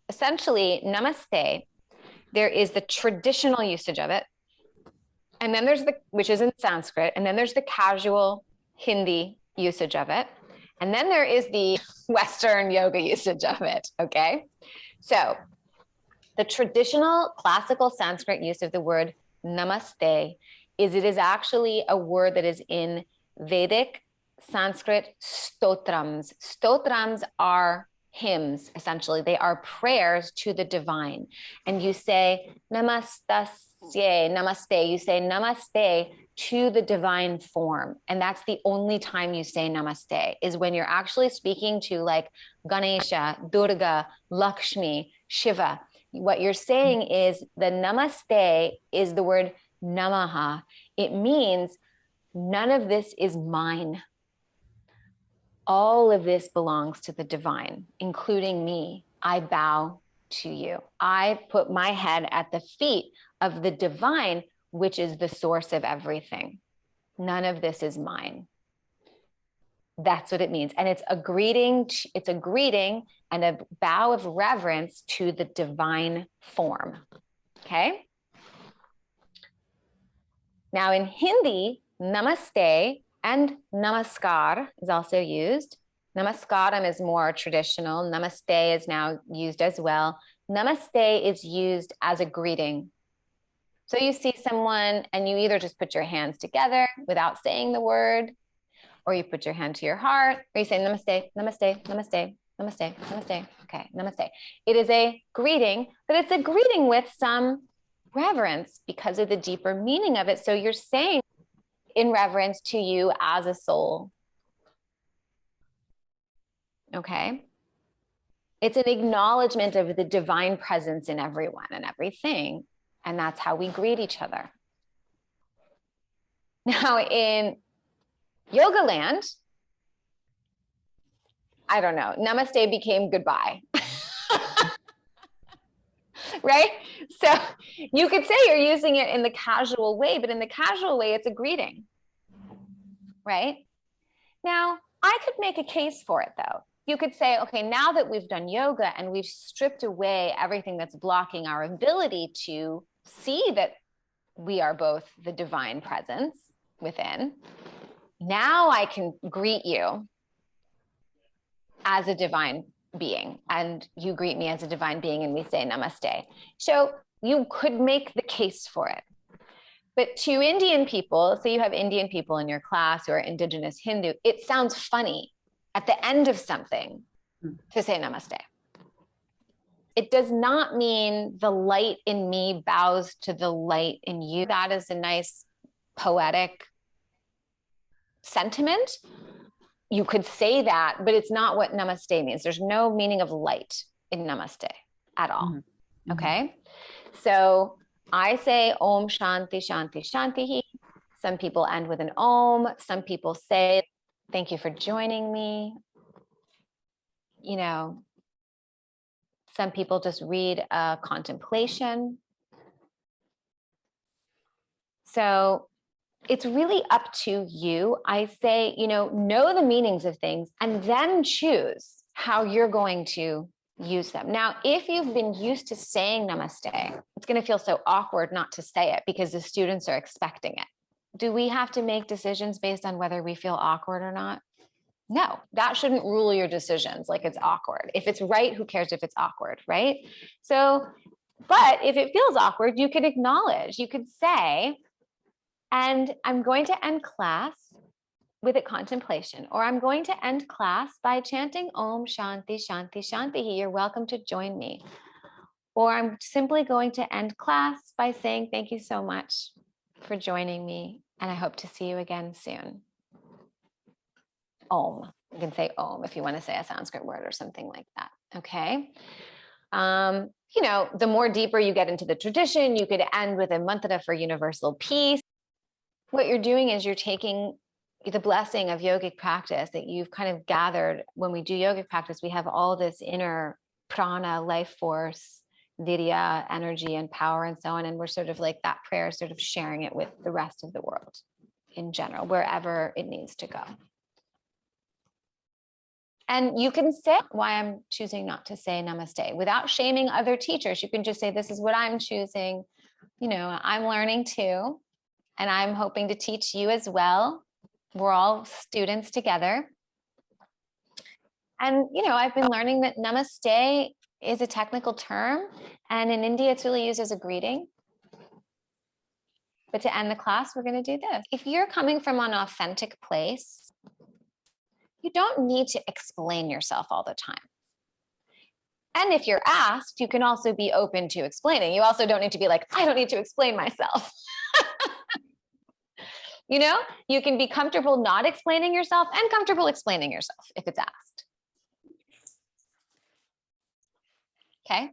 essentially, namaste, there is the traditional usage of it. And then there's which is in Sanskrit. And then there's the casual Hindi usage of it. And then there is the Western yoga usage of it. Okay. So the traditional classical Sanskrit use of the word namaste is it is actually a word that is in Vedic Sanskrit stotrams. Stotrams are hymns, essentially. They are prayers to the divine. And you say namastasye, namaste. You say namaste to the divine form. And that's the only time you say namaste, is when you're actually speaking to like Ganesha, Durga, Lakshmi, Shiva. What you're saying is the namaste is the word namaha. It means none of this is mine. All of this belongs to the divine, including me. I bow to you. I put my head at the feet of the divine, which is the source of everything. None of this is mine. That's what it means. And it's a greeting and a bow of reverence to the divine form. Okay. Now in Hindi, namaste and namaskar is also used. Namaskaram is more traditional. Namaste is now used as well. Namaste is used as a greeting. So you see someone and you either just put your hands together without saying the word, or you put your hand to your heart, or you say namaste, namaste, namaste, namaste, namaste. Okay, namaste. It is a greeting, but it's a greeting with some reverence because of the deeper meaning of it. So you're saying in reverence to you as a soul. Okay. It's an acknowledgement of the divine presence in everyone and everything. And that's how we greet each other. Now in yoga land, I don't know, namaste became goodbye. Right? So you could say you're using it in the casual way, but in the casual way, it's a greeting. Right? Now, I could make a case for it though. You could say, okay, now that we've done yoga and we've stripped away everything that's blocking our ability to see that we are both the divine presence within, now I can greet you as a divine being, and you greet me as a divine being, and we say namaste. So you could make the case for it. But to Indian people, so you have Indian people in your class who are indigenous Hindu, it sounds funny at the end of something to say namaste. It does not mean the light in me bows to the light in you. That is a nice poetic sentiment. You could say that, but it's not what namaste means. There's no meaning of light in namaste at all. Mm-hmm. Okay. So I say Om Shanti Shanti Shanti. Some people end with an Om. Some people say, thank you for joining me. You know, some people just read a contemplation. So it's really up to you. I say, know the meanings of things and then choose how you're going to use them. Now, if you've been used to saying namaste, it's going to feel so awkward not to say it because the students are expecting it. Do we have to make decisions based on whether we feel awkward or not? No, that shouldn't rule your decisions like it's awkward. If it's right, who cares if it's awkward, right? So, but if it feels awkward, you could acknowledge, you could say, and I'm going to end class with a contemplation, or I'm going to end class by chanting Om Shanti Shanti Shanti. You're welcome to join me. Or I'm simply going to end class by saying thank you so much for joining me, and I hope to see you again soon. Om. You can say Om if you want to say a Sanskrit word or something like that. Okay. The more deeper you get into the tradition, you could end with a mantra for universal peace. What you're doing is you're taking the blessing of yogic practice that you've kind of gathered. When we do yogic practice, we have all this inner prana, life force, virya, energy and power and so on. And we're sort of like that prayer, sort of sharing it with the rest of the world in general, wherever it needs to go. And you can say why I'm choosing not to say namaste without shaming other teachers. You can just say, this is what I'm choosing. You know, I'm learning too, and I'm hoping to teach you as well. We're all students together. And, you know, I've been learning that namaste is a technical term, and in India, it's really used as a greeting. But to end the class, we're going to do this. If you're coming from an authentic place, you don't need to explain yourself all the time. And if you're asked, you can also be open to explaining. You also don't need to be like, I don't need to explain myself. You know, you can be comfortable not explaining yourself and comfortable explaining yourself if it's asked. Okay.